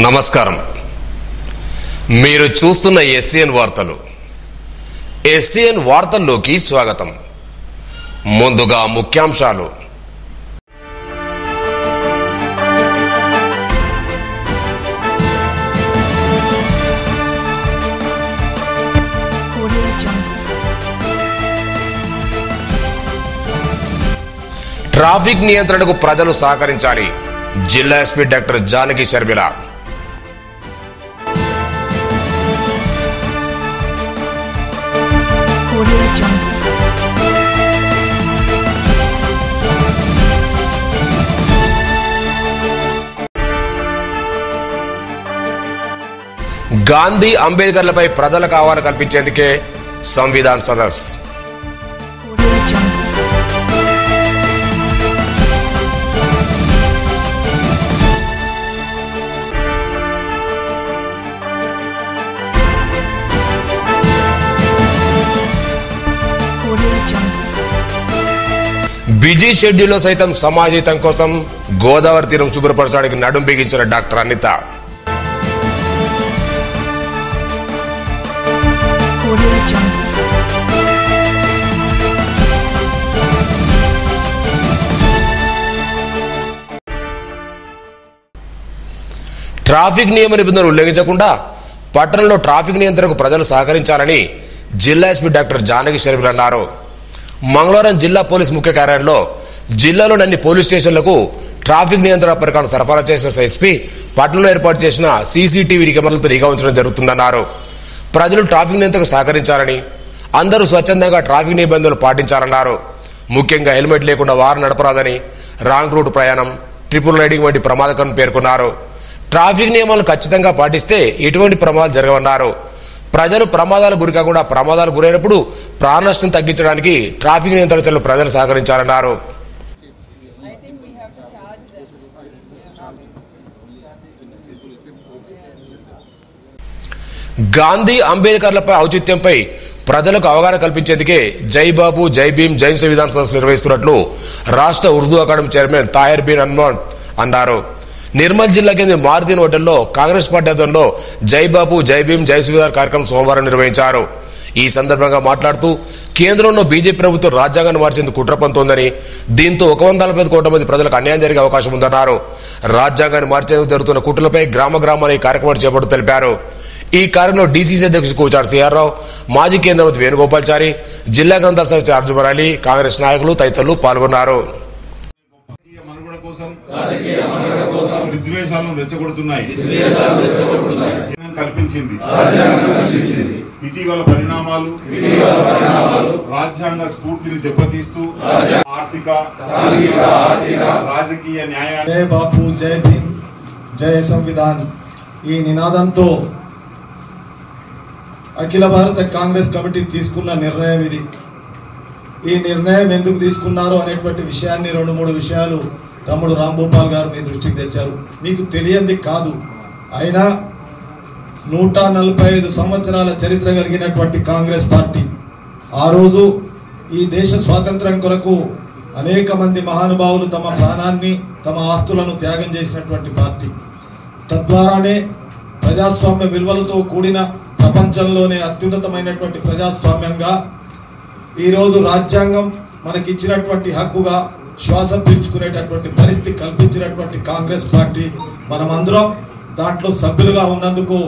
నమస్కారం. మీరు చూస్తున్న ఎస్సీఎన్ వార్తలు. ఎస్సీఎన్ వార్తల్లోకి స్వాగతం. ముందుగా ముఖ్యాంశాలు. ట్రాఫిక్ నియంత్రణకు ప్రజలు సహకరించాలి. జిల్లా ఎస్పీ డాక్టర్ జానకి శర్మిల. గాంధీ అంబేద్కర్లపై ప్రజలకు అవగాహన కల్పించేందుకే సంవిధాన్ సదస్. బిజీ షెడ్యూల్లో సైతం సమాజహితం కోసం గోదావరి తీరం శుభ్రపరచడానికి నడుం బిగించిన డాక్టర్ అనిత. ట్రాఫిక్ నియమ నిబంధనలు ఉల్లంఘించకుండా పట్టణంలో ట్రాఫిక్ నియంత్రణకు ప్రజలు సహకరించాలని జిల్లా ఎస్పీ డాక్టర్ జానకి శర్మిల అన్నారు. మంగళవారం జిల్లా పోలీస్ ముఖ్య కార్యాలయంలో జిల్లాలోని అన్ని పోలీస్ స్టేషన్లకు ట్రాఫిక్ నియంత్రణ పరికరాలను సరఫరా చేసిన ఎస్పీ పట్టణంలో ఏర్పాటు చేసిన సీసీటీవీ కెమెరాలతో నిఘా ఉంచడం జరుగుతుందన్నారు. ప్రజలు ట్రాఫిక్ నియంత్రణకు సహకరించాలని, అందరూ స్వచ్ఛందంగా ట్రాఫిక్ నిబంధనలు పాటించాలన్నారు. ముఖ్యంగా హెల్మెట్ లేకుండా వాహనం నడపరాదని, రాంగ్ రూట్ ప్రయాణం, ట్రిపుల్ రైడింగ్ వంటి ప్రమాదకరం పేర్కొన్నారు. ట్రాఫిక్ నియమాలను ఖచ్చితంగా పాటిస్తే ఎటువంటి ప్రమాదాలు జరగవన్నారు. ప్రజలు ప్రమాదాలకు గురికాకుండా ప్రమాదాలు గురైనప్పుడు ప్రాణ నష్టం తగ్గించడానికి ట్రాఫిక్ నియంత్రణ చర్యలు ప్రజలు సహకరించాలన్నారు. గాంధీ అంబేద్కర్లపై ఔచిత్యంపై ప్రజలకు అవగాహన కల్పించేందుకే జై బాబు జై భీమ్ జై సంవిధాన్ సదస్సు నిర్వహిస్తున్నట్లు రాష్ట్ర ఉర్దూ అకాడమీ చైర్మన్ తాహిర్ బిన్ హనుమాన్ అన్నారు. నిర్మల్ జిల్లా కేంద్ర మారుదీన్ హోటల్లో కాంగ్రెస్ పార్టీ ఆధ్వర్యంలో జై బాబు జై భీమ్ జై సంవిధాన్ కార్యక్రమం సోమవారం నిర్వహించారు. ఈ సందర్భంగా మాట్లాడుతూ కేంద్రంలో బీజేపీ ప్రభుత్వం రాజ్యాంగాన్ని మార్చేందుకు కుట్ర పన్నుతోందని, దీంతో 145 కోట్ల మంది ప్రజలకు అన్యాయం జరిగే అవకాశం ఉందన్నారు. రాజ్యాంగాన్ని మార్చేందుకు జరుగుతున్న కుట్రలపై గ్రామ ఈ కార్యక్రమాన్ని చేపడుతూ తెలిపారు. ఈ కార్యక్రమంలో డీసీసీ అధ్యక్షుడు కూచారు సిఆర్ రావు, మాజీ కేంద్ర మంత్రి వేణుగోపాల్చారి, జిల్లా గ్రంథాల సమితి అర్జున్ అలీ, కాంగ్రెస్ నాయకులు తదితరులు పాల్గొన్నారు. విద్వేషాలను రెచ్చగొడుతున్నాయి కల్పించింది. ఇటీవల పరిణామాలు రాజ్యాంగ స్ఫూర్తిని దెబ్బతీస్తూ ఆర్థిక రాజకీయ న్యాయాన్ని జై బాపు జై భీమ్ జై సంవిధాన్ ఈ నినాదంతో అఖిల భారత కాంగ్రెస్ కమిటీ తీసుకున్న నిర్ణయం ఇది. ఈ నిర్ణయం ఎందుకు తీసుకున్నారు అనేటువంటి విషయాన్ని 2-3 విషయాలు తమ్ముడు రాంభూపాల్ గారు మీ దృష్టికి తెచ్చారు. మీకు తెలియంది కాదు, అయినా 145 సంవత్సరాల చరిత్ర కలిగినటువంటి కాంగ్రెస్ పార్టీ ఆ రోజు ఈ దేశ స్వాతంత్రం కొరకు అనేక మంది మహానుభావులు తమ ప్రాణాన్ని, తమ ఆస్తులను త్యాగం చేసినటువంటి పార్టీ. తద్వారానే ప్రజాస్వామ్య విలువలతో కూడిన ప్రపంచంలోనే అత్యున్నతమైనటువంటి ప్రజాస్వామ్యంగా ఈరోజు రాజ్యాంగం మనకిచ్చినటువంటి హక్కుగా శ్వాస పీల్చుకునేటటువంటి పరిస్థితి కల్పించినటువంటి కాంగ్రెస్ పార్టీ మనమందరం దాంట్లో సభ్యులుగా ఉన్నందుకు,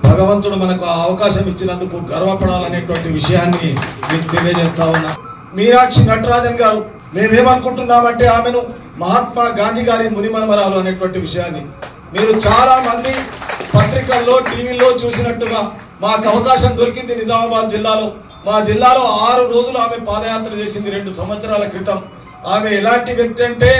భగవంతుడు మనకు ఆ అవకాశం ఇచ్చినందుకు గర్వపడాలనేటువంటి విషయాన్ని మీకు తెలియజేస్తా ఉన్నా. మీనాక్షి నటరాజన్ గారు, మేమేమనుకుంటున్నామంటే ఆమెను మహాత్మా గాంధీ గారి మునిమనమరాలు అనేటువంటి విషయాన్ని మీరు చాలా మంది పత్రికల్లో, టీవీల్లో చూసినట్టుగా మాకు అవకాశం దొరికింది నిజామాబాద్ జిల్లాలో. మా జిల్లాలో 6 రోజులు ఆమె పాదయాత్ర చేసింది 2 సంవత్సరాల క్రితం. ఆమె ఎలాంటి వ్యక్తి అంటే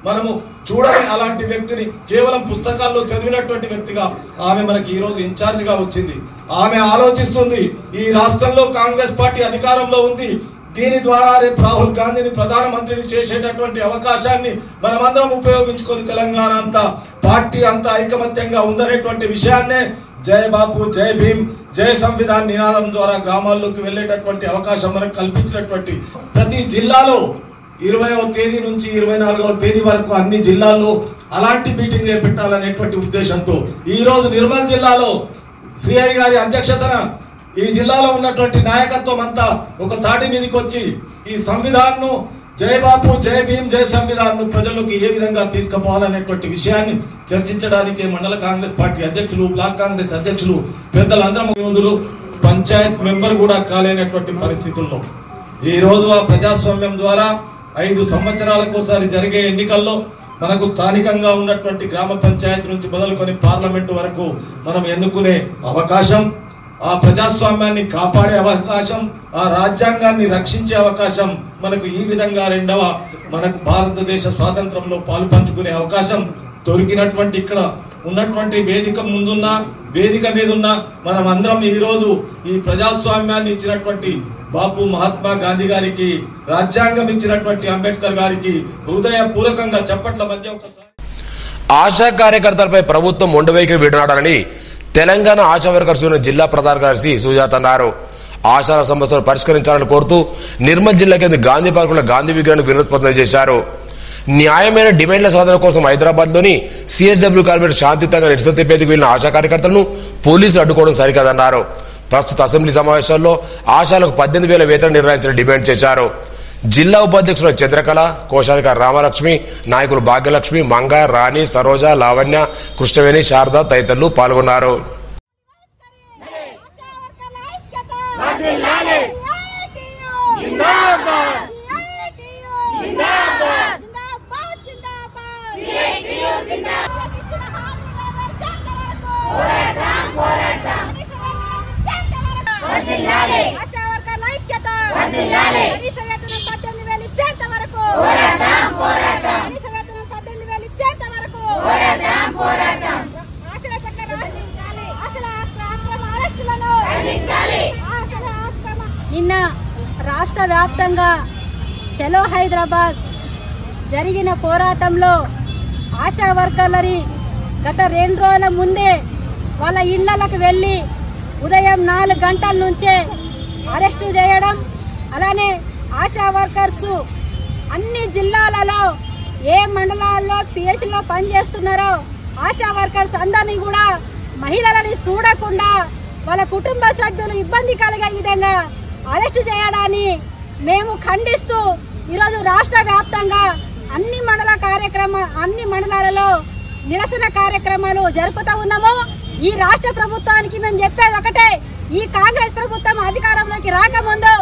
మనము చూడని అలాంటి వ్యక్తిని, కేవలం పుస్తకాల్లో చదివినటువంటి వ్యక్తిగా ఆమె మనకి ఈరోజు ఇన్ఛార్జిగా వచ్చింది. ఆమె ఆలోచిస్తుంది, ఈ రాష్ట్రంలో కాంగ్రెస్ పార్టీ అధికారంలో ఉంది, దీని ద్వారా రేపు రాహుల్ గాంధీని ప్రధానమంత్రిని చేసేటటువంటి అవకాశాన్ని మనమందరం ఉపయోగించుకొని తెలంగాణ అంతా పార్టీ అంతా ఐకమత్యంగా ఉందనేటువంటి విషయాన్నే జై బాపు జై భీమ్ జై సంవిధాన్ నినాదం ద్వారా గ్రామాల్లోకి వెళ్ళేటటువంటి అవకాశం మనకు కల్పించినటువంటి ప్రతి జిల్లాలో 20వ తేదీ నుంచి 24వ తేదీ వరకు అన్ని జిల్లాల్లో అలాంటి మీటింగ్లే పెట్టాలనేటువంటి ఉద్దేశంతో ఈ రోజు నిర్మల్ జిల్లాలో శ్రీహ గారి అధ్యక్షతన ఈ జిల్లాలో ఉన్నటువంటి నాయకత్వం అంతా ఒక తాటి మీదకి వచ్చి ఈ సంవిధాన్ను జై బాపు జై భీమ్ జై సంవిధాన్ను ప్రజలకు ఏ విధంగా తీసుకుపోవాలనేటువంటి విషయాన్ని చర్చించడానికి మండల కాంగ్రెస్ పార్టీ అధ్యక్షులు, బ్లాక్ కాంగ్రెస్ అధ్యక్షులు, పెద్దలందరం యోధులు, పంచాయత్ మెంబర్ కూడా కాలేనటువంటి పరిస్థితుల్లో ఈ రోజు ఆ ప్రజాస్వామ్యం ద్వారా 5 సంవత్సరాలకు ఒకసారి జరిగే ఎన్నికల్లో మనకు స్థానికంగా ఉన్నటువంటి గ్రామ పంచాయతీ నుంచి మొదలుకొని పార్లమెంటు వరకు మనం ఎన్నుకునే అవకాశం, ఆ ప్రజాస్వామ్యాన్ని కాపాడే అవకాశం, ఆ రాజ్యాంగాన్ని రక్షించే అవకాశం మనకు ఈ విధంగా మనకు భారతదేశ స్వాతంత్రంలో పాలు పంచుకునే అవకాశం దొరికినటువంటి ఇక్కడ ఉన్నటువంటి వేదిక మీద ఉన్న మనం అందరం ఈ రోజు ఈ ప్రజాస్వామ్యాన్ని ఇచ్చినటువంటి బాపు మహాత్మా గాంధీ గారికి, రాజ్యాంగం ఇచ్చినటువంటి అంబేద్కర్ గారికి హృదయపూర్వకంగా చప్పట్ల మధ్య ఒకసారి ఆశా కార్యకర్తలపై ప్రభుత్వం మొండి వైఖరి విడనాడాలని తెలంగాణ ఆశా వర్కర్స్ యూనియన్ జిల్లా ప్రధాన కార్యదర్శి సుజాత అన్నారు. ఆశాల సమస్యలు పరిష్కరించాలని కోరుతూ నిర్మల్ జిల్లా కేంద్ర గాంధీ పార్కులో గాంధీ విగ్రహాన్ని వినోత్పత్తి చేశారు. న్యాయమైన డిమాండ్ల సాధన కోసం హైదరాబాద్లోని సిఎస్డబ్ల్యూ కార్మికులు శాంతియుతంగా నిరసన తెలిపేందుకు వెళ్లిన ఆశా కార్యకర్తలను పోలీసులు అడ్డుకోవడం సరికాదన్నారు. ప్రస్తుత అసెంబ్లీ సమావేశాల్లో ఆశాలకు 18,000 వేతనం నిర్ణయించాలని డిమాండ్ చేశారు. జిల్లా ఉపాధ్యక్షులు చంద్రకళ, కోశాధికారి రామలక్ష్మి, నాయకులు భాగ్యలక్ష్మి, మంగ, రాణి, సరోజ, లావణ్య, కృష్ణవేణి, శారద తదితరులు పాల్గొన్నారు. నిన్న రాష్ట్ర వ్యాప్తంగా చలో హైదరాబాద్ జరిగిన పోరాటంలో ఆశా వర్కర్లని గత 2 రోజుల ముందే వాళ్ళ ఇళ్లకు వెళ్ళి ఉదయం 4 గంటల నుంచే అరెస్టు చేయడం, అలానే ఆశా వర్కర్స్ అన్ని జిల్లాలలో ఏ మండలాల్లో పిఎస్లో పనిచేస్తున్నారో ఆశా వర్కర్స్ అందరినీ కూడా మహిళలని చూడకుండా వాళ్ళ కుటుంబ సభ్యులు ఇబ్బంది కలిగే విధంగా అరెస్టు చేయడాన్ని మేము ఖండిస్తూ ఈరోజు రాష్ట్ర వ్యాప్తంగా అన్ని మండలాలలో నిరసన కార్యక్రమాలు జరుపుతూ ఉన్నాము. ఈ రాష్ట్ర ప్రభుత్వానికి మేము చెప్పేది ఒకటే, ఈ కాంగ్రెస్ ప్రభుత్వం అధికారంలోకి రాకముందు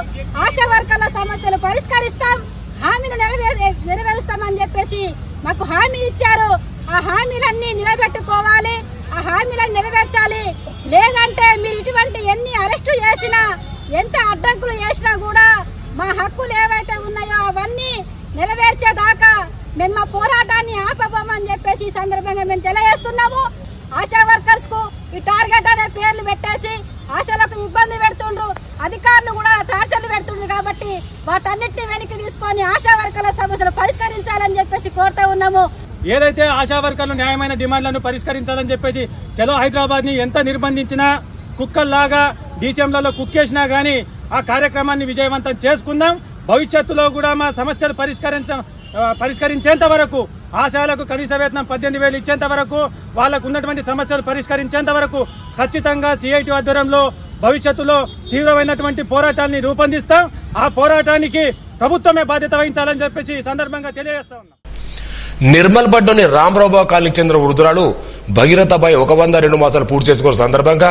ఆశా వర్కర్ల సమస్యలు పరిష్కరిస్తాం, హామీలు నెరవేరుస్తామని చెప్పేసి మాకు హామీ ఇచ్చారు. ఆ హామీలన్నీ నిలబెట్టుకోవాలి, ఆ హామీలను నెరవేర్చాలి. లేదంటే మీరు ఇటువంటి ఎన్ని అరెస్టు చేసినా, ఎంత అడ్డంకులు చేసినా కూడా మా హక్కులు ఏవైతే ఉన్నాయో అవన్నీ నెరవేర్చేదాకా మేము మా పోరాటాన్ని ఆపబోమని చెప్పేసి ఈ సందర్భంగా మేము తెలియజేస్తున్నాము. ఆశా వర్కర్స్ కు ఈ టార్గెట్ అనే పేర్లు పెట్టేసి ఆశలకు ఇబ్బంది పెడుతుండ్రు, అధికారులు కూడా టార్చర్లు పెడుతుండ్రు. కాబట్టి వాటన్నిటిని వెనక్కి తీసుకొని ఆశా వర్కర్ల సమస్యలు పరిష్కరించాలని చెప్పేసి కోరుతూ ఉన్నాము. ఏదైతే ఆశా వర్కర్లు న్యాయమైన డిమాండ్లను పరిష్కరించాలని చెప్పేసి చలో హైదరాబాద్ ని ఎంత నిర్బంధించినా, కుక్కల్లాగా డీసీఎంలలో కుక్కేసినా గానీ ఆ కార్యక్రమాన్ని విజయవంతం చేసుకుందాం. భవిష్యత్తులో కూడా మా సమస్యలు పరిష్కరించేంత వరకు, ఆశాలకు కనీస వేతనం 18,000 ఇచ్చేంత వరకు, వాళ్లకు ఉన్నటువంటి సమస్యలు పరిష్కరించేంత వరకు ఖచ్చితంగా సిఐటి ఆధ్వర్యంలో భవిష్యత్తులో తీవ్రమైనటువంటి పోరాటాన్ని రూపొందిస్తాం. ఆ పోరాటానికి ప్రభుత్వమే బాధ్యత వహించాలని చెప్పేసి ఈ సందర్భంగా తెలియజేస్తా ఉన్నాం. నిర్మల్ పట్లోని రామరావుబాబు కాలనీకి చెందిన వృద్ధురాలు భగీరథపై 102 మాసాలు పూర్తి చేసుకున్న సందర్భంగా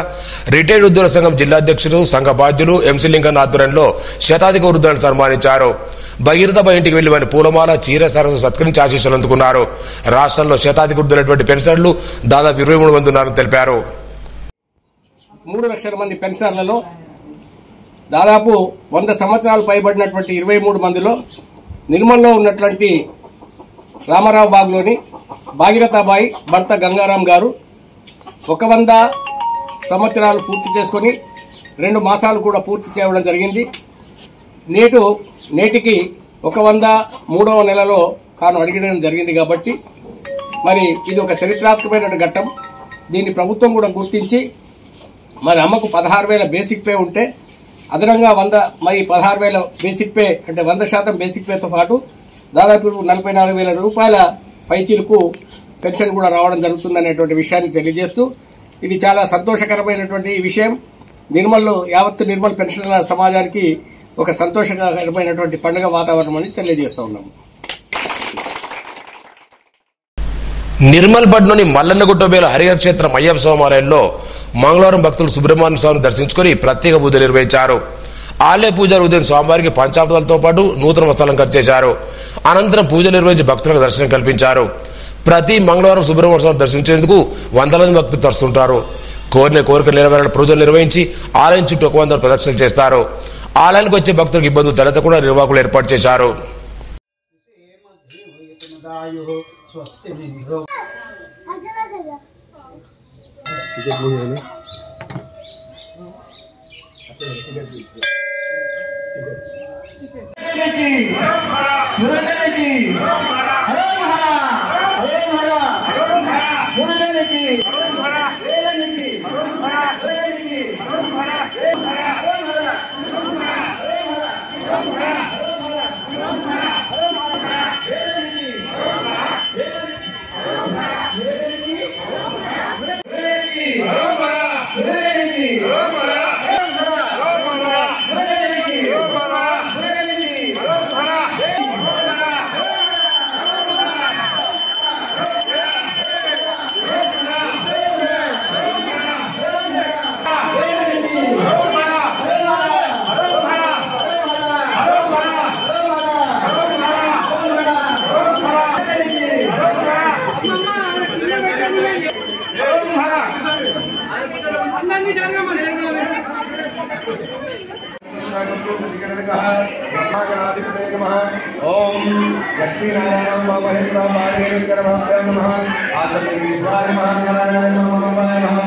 రిటైర్డ్ ఉద్యోగుల సంఘం జిల్లా అధ్యక్షులు, సంఘ బాధ్యులు ఎంసీ లింగన్ ఆధ్వర్యంలో శతాధిక వృద్ధులను సన్మానించారు. భగీరథపై ఇంటికి వెళ్లి వారి పూలమాల, చీర సరస్సు సత్కరించి ఆశీస్సులు అందుకున్నారు. రాష్ట్రంలో శతాధిక వృద్ధులైనటువంటి పెన్షనర్లు దాదాపు 23 మంది ఉన్నారని తెలిపారు. 3 లక్షల మంది పెన్షనర్లలో దాదాపు 100 సంవత్సరాలు పైబడినటువంటి 23 మందిలో నిర్మల్లో ఉన్నటువంటి రామారావు బాగ్లోని భాగీరథబాయి భర్త గంగారాం గారు 100 సంవత్సరాలు పూర్తి చేసుకుని 2 మాసాలు కూడా పూర్తి చేయడం జరిగింది. నేటికి 103వ నెలలో తాను అడిగడం జరిగింది. కాబట్టి మరి ఇది ఒక చరిత్రాత్మకమైన ఘట్టం. దీన్ని ప్రభుత్వం కూడా గుర్తించి మరి అమ్మకు 16,000 బేసిక్ పే ఉంటే అదనంగా 100 మరి 16,000 బేసిక్ పే అంటే 100% బేసిక్ పేతో పాటు దాదాపు 44,000 రూపాయల పైచీలకు పెన్షన్ కూడా రావడం జరుగుతుందనేటువంటి విషయాన్ని తెలియజేస్తూ ఇది చాలా సంతోషకరమైనటువంటి విషయం. నిర్మల్లో యావత్తు నిర్మల్ పెన్షనర్ల సమాజానికి ఒక సంతోషకరమైనటువంటి పండుగ వాతావరణం అని తెలియజేస్తూ ఉన్నాము. నిర్మల్ బడ్లోని మల్లన్నగుట్టబేల హరిహర క్షేత్రం అయ్యప్ప స్వామివారిలో మంగళవారం భక్తులు సుబ్రహ్మణ్య స్వామిని దర్శించుకుని ప్రత్యేక పూజలు నిర్వహించారు. ఆలయ పూజారి ఉదయం స్వామివారికి పంచామృతాలతో పాటు నూతన వస్త్రాలంకరణ చేశారు. అనంతరం పూజలు నిర్వహించి భక్తులకు దర్శనం కల్పించారు. ప్రతి మంగళవారం సుబ్రహ్మణ్య స్వామిని దర్శించేందుకు వందలాది భక్తులు తరుస్తుంటారు. కోరిన కోరికలు నెరవేరాలని పూజలు నిర్వహించి ఆలయం చుట్టూ 100 ప్రదక్షిణలు చేస్తారు. ఆలయానికి వచ్చే భక్తులకు ఇబ్బందులు తలెత్తకుండా నిర్వాహకులు ఏర్పాటు చేశారు. ओम लक्ष्मीनारायण महेंद्र महादेव नमः आदर्शवाय महानारायण नमः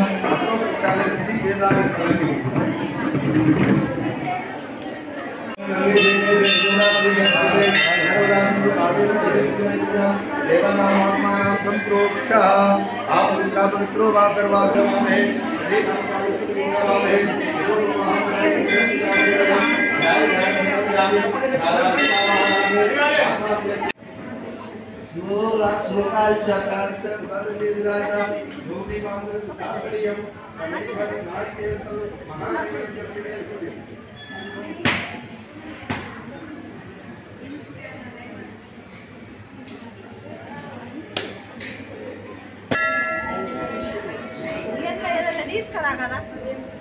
తీసుకురా కదా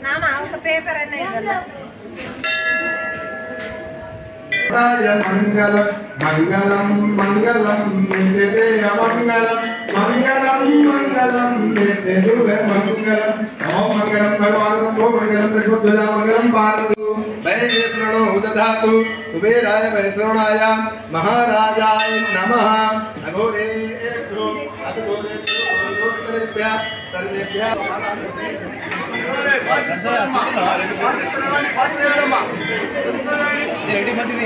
నాన్న ఒక పేపర్ అన్న మంగళం మంగళం మంగళం నిత్యదే మంగళం మంగళం మంగళం నిత్యదే మంగళం ఓం మంగళం భగవాన్ ఓం మంగళం ప్రచోదయామి మంగళం పారదు వైశ్రవణో దదాతు కుబేరాయ వైశ్రవణాయ మహారాజాయ నమః అఘోరే ఏభ్యో అఘోరే లోకరేభ్య సర్వేభ్య రెడీ మంచిది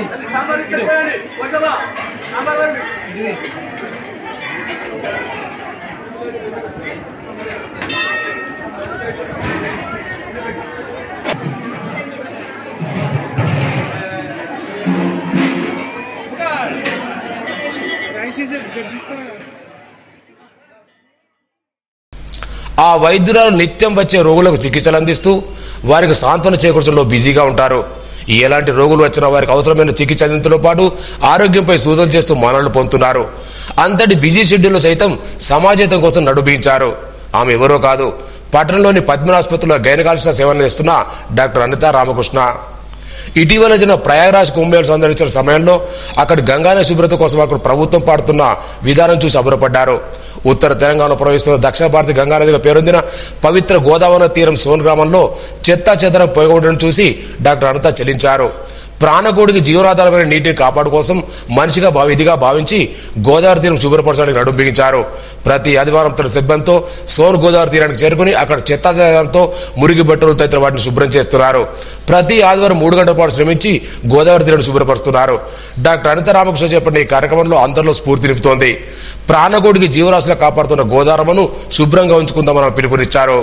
ఆ వైద్యురాలు నిత్యం వచ్చే రోగులకు చికిత్సలు అందిస్తూ వారికి సాంత్వన చేకూర్చడంలో బిజీగా ఉంటారు. ఎలాంటి రోగులు వచ్చినా వారికి అవసరమైన చికిత్స అందించడంతో పాటు ఆరోగ్యంపై సూచనలు చేస్తూ మన్ననలు పొందుతున్నారు. అంతటి బిజీ షెడ్యూల్లో సైతం సమాజం కోసం నడుబించారు. ఆమె ఎవరో కాదు, పట్టణంలోని పద్మిని ఆసుపత్రిలో గైనకాలజిస్ట్ సేవలు చేస్తున్న డాక్టర్ అనితా రామకృష్ణ. ఇటీవల జరిగిన ప్రయాగ్రాజ్ కుంభమేళ సందర్శించిన సమయంలో అక్కడి గంగానది శుభ్రత కోసం అక్కడ ప్రభుత్వం పాడుతున్న విధానం చూసి అబ్బురపడ్డారు. ఉత్తర తెలంగాణలో ప్రవహిస్తున్న దక్షిణ భారత గంగానదిగా పేరొందిన పవిత్ర గోదావరి తీరం సోన్ గ్రామంలో చెత్తా చెదరం పొగ ఉండడం చూసి డాక్టర్ అనిత చెల్లించారు. ప్రాణకోడికి జీవనాధారమైన నీటిని కాపాడు కోసం మనిషిగా విధిగా భావించి గోదావరి తీరం శుభ్రపరచడానికి నడుం బిగించారు. ప్రతి ఆదివారం తన సిబ్బందితో సోన్ గోదావరి తీరానికి చేరుకుని అక్కడ చెత్తాతో మురికి బట్టలు తదితర వాటిని శుభ్రం చేస్తున్నారు. ప్రతి ఆదివారం 3 గంటల పాటు శ్రమించి గోదావరి తీరాన్ని శుభ్రపరుస్తున్నారు. డాక్టర్ అనిత రామకృష్ణ చేపట్టిన ఈ కార్యక్రమంలో అందరిలో స్ఫూర్తి నింపుతోంది. ప్రాణకోడికి జీవరాశులు కాపాడుతున్న గోదావరిను శుభ్రంగా ఉంచుకుందామని పిలుపునిచ్చారు.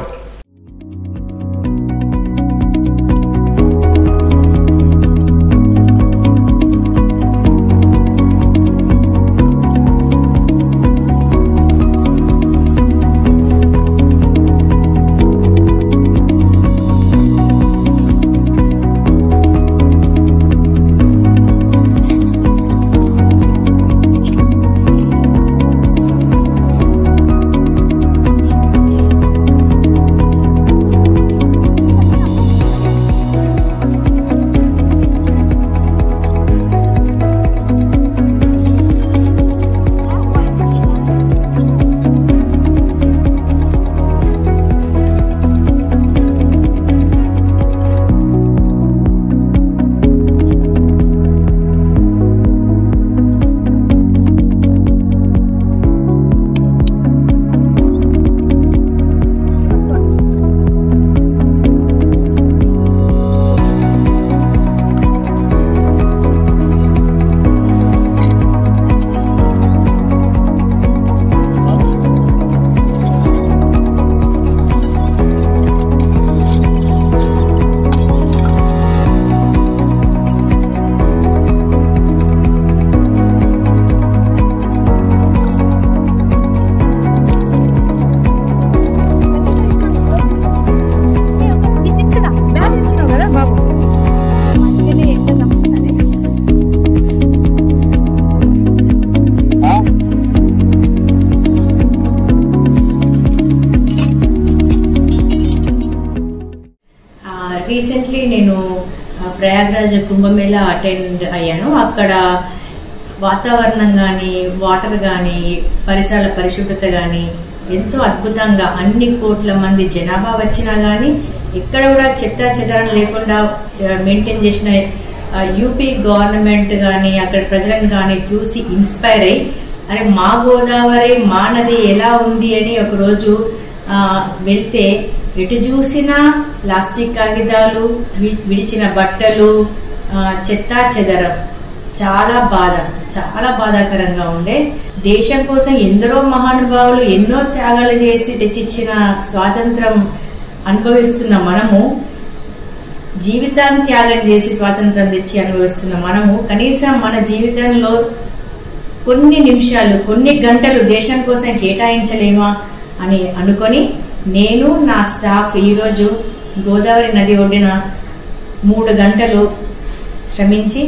రీసెంట్లీ నేను ప్రయాగ్రాజ్ కుంభమేళా అటెండ్ అయ్యాను. అక్కడ వాతావరణం కానీ, వాటర్ కానీ, పరిసరాల పరిశుభ్రత కానీ ఎంతో అద్భుతంగా అన్ని కోట్ల మంది జనాభా వచ్చినా కానీ ఎక్కడ కూడా చెత్త చెదారం లేకుండా మెయింటైన్ చేసిన యూపీ గవర్నమెంట్ కానీ అక్కడ ప్రజలను కానీ చూసి ఇన్స్పైర్ అయ్యి అరే మా గోదావరి మా నది ఎలా ఉంది అని ఒకరోజు వెళ్తే ఎటు చూసినా ప్లాస్టిక్ కాగితాలు, విడిచిన బట్టలు, చెత్త చెదరం, చాలా బాధాకరంగా ఉండే. దేశం కోసం ఎందరో మహానుభావులు ఎన్నో త్యాగాలు చేసి తెచ్చిచ్చిన స్వాతంత్రం అనుభవిస్తున్న మనము, జీవితాన్ని త్యాగం చేసి స్వాతంత్రం తెచ్చి అనుభవిస్తున్న మనము కనీసం మన జీవితంలో కొన్ని నిమిషాలు, కొన్ని గంటలు దేశం కోసం కేటాయించలేమా అని అనుకొని నేను నా స్టాఫ్ ఈరోజు గోదావరి నది ఒడ్డిన 3 గంటలు శ్రమించి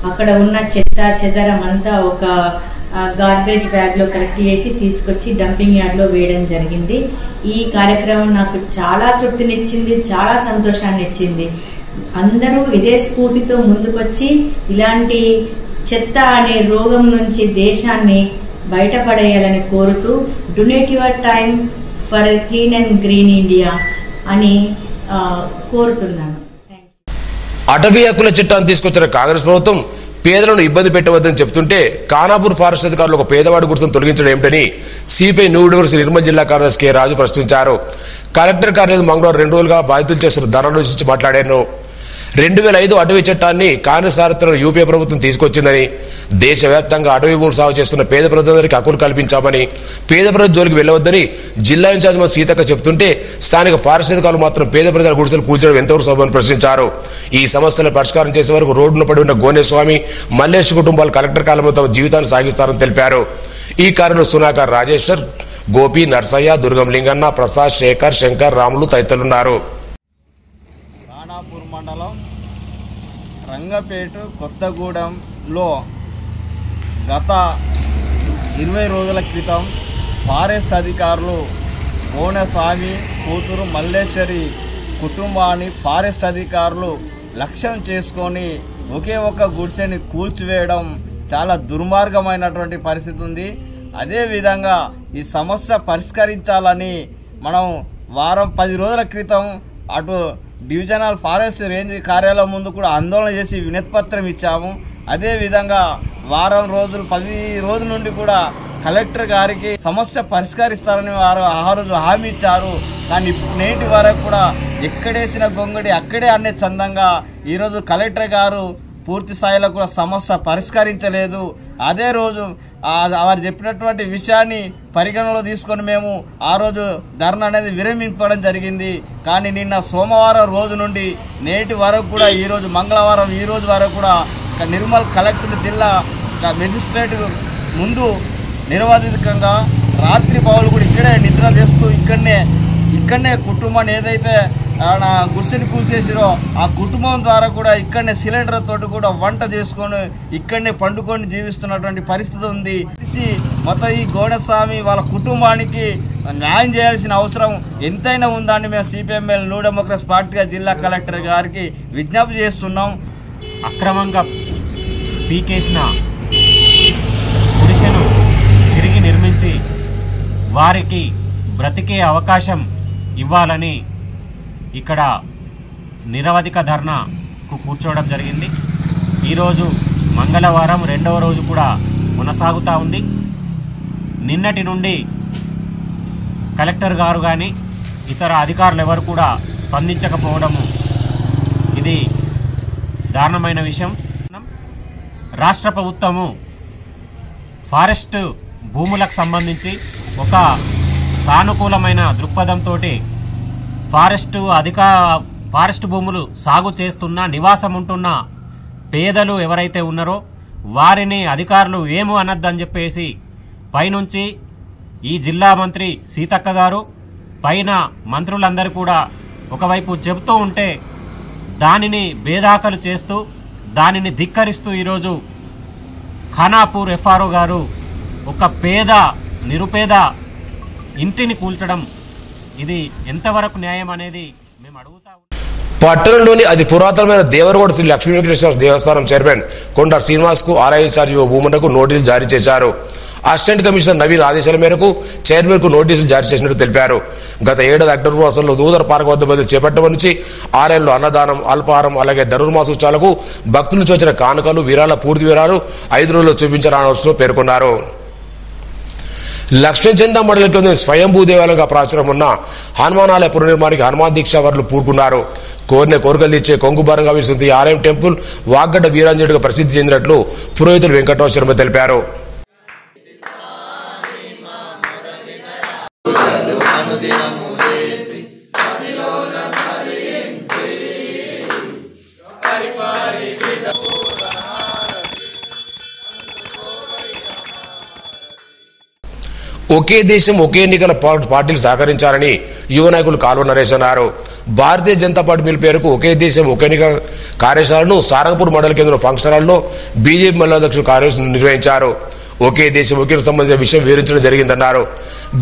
అక్కడ ఉన్న చెత్త చెదరం అంతా ఒక గార్బేజ్ బ్యాగ్ లో కలెక్ట్ చేసి తీసుకొచ్చి డంపింగ్ యార్డ్ లో వేయడం జరిగింది. ఈ కార్యక్రమం నాకు చాలా తృప్తినిచ్చింది, చాలా సంతోషాన్ని ఇచ్చింది. అందరూ ఇదే స్ఫూర్తితో ముందుకొచ్చి ఇలాంటి చెత్త అనే రోగం నుంచి దేశాన్ని బయటపడేయాలని కోరుతూ donate your time for clean and green India అని కోరుతున్నాను. అటవీ హక్కుల చట్టాన్ని తీసుకొచ్చిన కాంగ్రెస్ ప్రభుత్వం పేదలను ఇబ్బంది పెట్టవద్దని చెప్తుంటే ఖానాపూర్ ఫారెస్ట్ అధికారులు ఒక పేదవాడి గుడిసెను తొలగించడం ఏమిటని సిపిఐ న్యూ యూనివర్సిటీ నిర్మల్ జిల్లా కార్యదర్శి కె రాజు ప్రశ్నించారు. కలెక్టర్ కార్యాలయం మంగళవారం 2 రోజులుగా బాధితులు చేస్తున్న ధర్నాను చూసి మాట్లాడారు. 2005 అటవీ చట్టాన్ని కాంగ్రెస్ సారథ్యంలో యూపీఏ ప్రభుత్వం తీసుకొచ్చిందని, దేశవ్యాప్తంగా అటవీ భూములు సాగు చేస్తున్న పేద ప్రజలందరికీ హక్కులు కల్పించామని, పేద ప్రజల జోలికి వెళ్లవద్దని జిల్లా ఇన్ఛార్జ్ సీతక్క చెబుతుంటే స్థానిక ఫారెస్ట్ అధికారులు మాత్రం పేద ప్రజల గుడిసెలు కూల్చడం ఎంతవరకు సభను ప్రశ్నించారు. ఈ సమస్యల పరిష్కారం చేసే వరకు రోడ్డున పడి ఉన్న గోనేస్వామి, మల్లేష్ కుటుంబాలు కలెక్టర్ కాలంలో తమ జీవితాన్ని సాగిస్తారని తెలిపారు. ఈ కారణంలో సునాకర్ రాజేశ్వర్, గోపి, నర్సయ్య, దుర్గం లింగన్న, ప్రసాద్, శేఖర్, శంకర్, రాములు తదితరులున్నారు. ఖానాపూర్ మండలం రంగపేట కొత్తగూడెంలో గత 20 రోజుల క్రితం ఫారెస్ట్ అధికారులు గోనస్వామి కూతురు మల్లేశ్వరి కుటుంబాన్ని ఫారెస్ట్ అధికారులు లక్ష్యం చేసుకొని ఒకే ఒక గుడిసెని కూల్చివేయడం చాలా దుర్మార్గమైనటువంటి పరిస్థితి ఉంది. అదేవిధంగా ఈ సమస్య పరిష్కరించాలని మనం 10 రోజుల క్రితం అటు డివిజనల్ ఫారెస్ట్ రేంజ్ కార్యాలయం ముందు కూడా ఆందోళన చేసి వినతిపత్రం ఇచ్చాము. అదేవిధంగా 10 రోజుల నుండి కూడా కలెక్టర్ గారికి సమస్య పరిష్కరిస్తారని వారు ఆ రోజు హామీ ఇచ్చారు. కానీ నేటి వరకు కూడా ఎక్కడేసిన గొంగడి అక్కడే అనే చందంగా ఈరోజు కలెక్టర్ గారు పూర్తి స్థాయిలో కూడా సమస్య పరిష్కరించలేదు. అదే రోజు వారు చెప్పినటువంటి విషయాన్ని పరిగణనలో తీసుకొని మేము ఆ రోజు ధర్నా అనేది విరమింపడం జరిగింది. కానీ నిన్న సోమవారం రోజు నుండి నేటి వరకు కూడా ఈరోజు మంగళవారం ఈ రోజు వరకు కూడా నిర్మల్ కలెక్టర్ జిల్లా మెజిస్ట్రేట్ ముందు నిరవధికంగా రాత్రి పౌలు కూడా ఇక్కడే నిద్ర చేస్తూ ఇక్కడనే కుటుంబాన్ని ఏదైతే గుడిసెని కూల్చేసిరో ఆ కుటుంబం ద్వారా కూడా ఇక్కడనే సిలిండర్ తోటి కూడా వంట చేసుకొని ఇక్కడనే పండుకొని జీవిస్తున్నటువంటి పరిస్థితి ఉంది. మొత్తం ఈ గోనస్వామి వాళ్ళ కుటుంబానికి న్యాయం చేయాల్సిన అవసరం ఎంతైనా ఉందని మేము సిపిఎంఎల్ న్యూ డెమోక్రసీ పార్టీగా జిల్లా కలెక్టర్ గారికి విజ్ఞప్తి చేస్తున్నాం. అక్రమంగా పీకేసిన గుడిసెను తిరిగి నిర్మించి వారికి బ్రతికే అవకాశం ఇవ్వాలని ఇక్కడ నిరవధిక ధర్నాకు కూర్చోవడం జరిగింది. ఈరోజు మంగళవారం 2వ రోజు కూడా కొనసాగుతూ ఉంది. నిన్నటి నుండి కలెక్టర్ గారు కానీ ఇతర అధికారులు ఎవరు కూడా స్పందించకపోవడము ఇది దారుణమైన విషయం. రాష్ట్ర ప్రభుత్వము ఫారెస్ట్ భూములకు సంబంధించి ఒక సానుకూలమైన దృక్పథంతో ఫారెస్ట్ భూములు సాగు చేస్తున్న నివాసం ఉంటున్న పేదలు ఎవరైతే ఉన్నారో వారిని అధికారులు ఏమో అనద్దని చెప్పేసి పైనుంచి ఈ జిల్లా మంత్రి సీతక్క గారు పైన మంత్రులందరూ కూడా ఒకవైపు చెబుతూ ఉంటే దానిని బేదాఖలు చేస్తూ దానిని ధిక్కరిస్తూ ఈరోజు ఖానాపూర్ ఎఫ్ఆర్ఓ గారు ఒక నిరుపేద ఇంటిని కూల్చడం ఇది ఎంతవరకు న్యాయం అనేది మేము అడుగుతా. పట్టణంలోని అతి పురాతనమైన దేవరగొండ శ్రీ లక్ష్మీ వెంకటేశ్వర దేవస్థానం చైర్మన్ కొండ శ్రీనివాస్కు ఆలయ ఇన్ఛార్జి భూమన్నకు నోటీసులు జారీ చేశారు. అసిస్టెంట్ కమిషనర్ నవీన్ ఆదేశాల మేరకు చైర్మన్కు నోటీసులు జారీ చేసినట్టు తెలిపారు. గత ఏడాది అక్టోబర్ మాసంలో నూతన పార్క్ వద్ద బదులు చేపట్టడం నుంచి ఆలయంలో అన్నదానం, అల్పాహారం, అలాగే ధనుర్మాసోత్సవాలకు భక్తుల నుంచి వచ్చిన కానుకలు, విరాళ పూర్తి వివరాలు 5 రోజుల్లో చూపించారని పేర్కొన్నారు. లక్ష్మీచంద మండలికి స్వయంభూ దేవాలయంగా ప్రాచుర్యం ఉన్న హనుమానాలయ పునర్నిర్మాణానికి హనుమాన్ దీక్షావరులు పూనుకున్నారు. కోరిన కోరికలు ఇచ్చే కొంగుబారంగా విలుస్తుంది ఈ ఆలయం టెంపుల్ వాగ్గడ్డ వీరాంజనేయుడిగా ప్రసిద్ధి చెందినట్లు పురోహితులు వెంకటరావు శర్మ తెలిపారు. ఒకే దేశం ఒకే ఎన్నికల పార్టీలు సహకరించాలని యువ నాయకులు కాల్వ నరేష్ అన్నారు. భారతీయ జనతా పార్టీ పిలుపు పేరుకు ఒకే దేశం ఒకే ఎన్నిక కార్యశాలను సారంగపూర్ మండల కేంద్రం ఫంక్షన్ హాల్లో బీజేపీ మండల అధ్యక్షులు కార్యదర్శి నిర్వహించారు. ఒకే దేశం ఒకే సంబంధించిన విషయం వివరించడం జరిగిందన్నారు.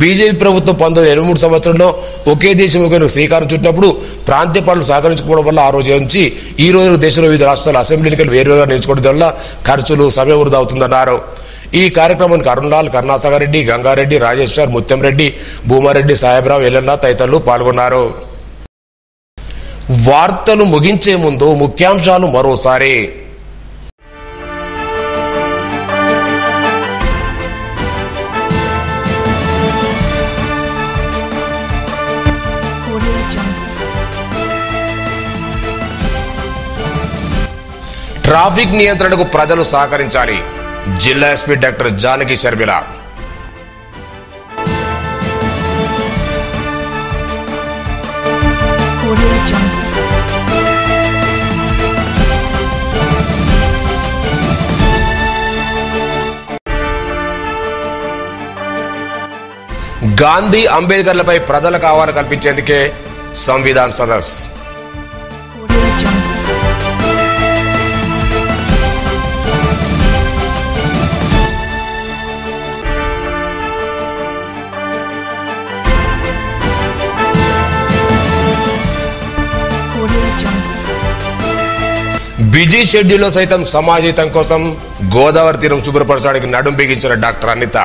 బీజేపీ ప్రభుత్వం 1983 సంవత్సరంలో ఒకే దేశం ఒకే శ్రీకారం చుట్టినప్పుడు ప్రాంతీయ పార్టీలు సహకరించుకోవడం వల్ల ఆ రోజు నుంచి ఈ రోజు దేశంలో వివిధ రాష్ట్రాల అసెంబ్లీ ఎన్నికలు వేరువేరుగా నిలుచుకోవడం వల్ల ఖర్చులు, సమయం వృధా అవుతుందన్నారు. ఈ కార్యక్రమానికి అరుణ్లాల్, కరుణాసాగర్ రెడ్డి, గంగారెడ్డి, రాజేశ్వర్, ముత్యంరెడ్డి, భూమారెడ్డి, సాహెబ్రావు, ఎల్లన్న తదితరులు పాల్గొన్నారు. వార్తలు ముగించే ముందు ముఖ్యాంశాలు మరోసారి. ట్రాఫిక్ నియంత్రణకు ప్రజలు సహకరించాలి. జిల్లా ఎస్పీ డాక్టర్ జానకి షర్మిల. గాంధీ, అంబేద్కర్లపై ప్రజలకు అవగాహన కల్పించేందుకే సంవిధాన్ సదస్. బిజీ షెడ్యూల్లో సైతం సమాజహితం కోసం గోదావరి తీరం శుభ్రపరచడానికి నడుం బిగించిన డాక్టర్ అనిత.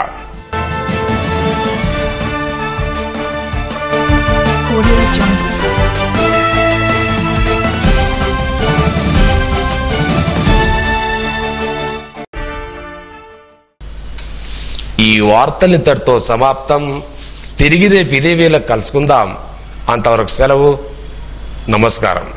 ఈ వార్తలు ఇంతటితో సమాప్తం. తిరిగి రేపు ఇదే వేళ కలుసుకుందాం. అంతవరకు సెలవు. నమస్కారం.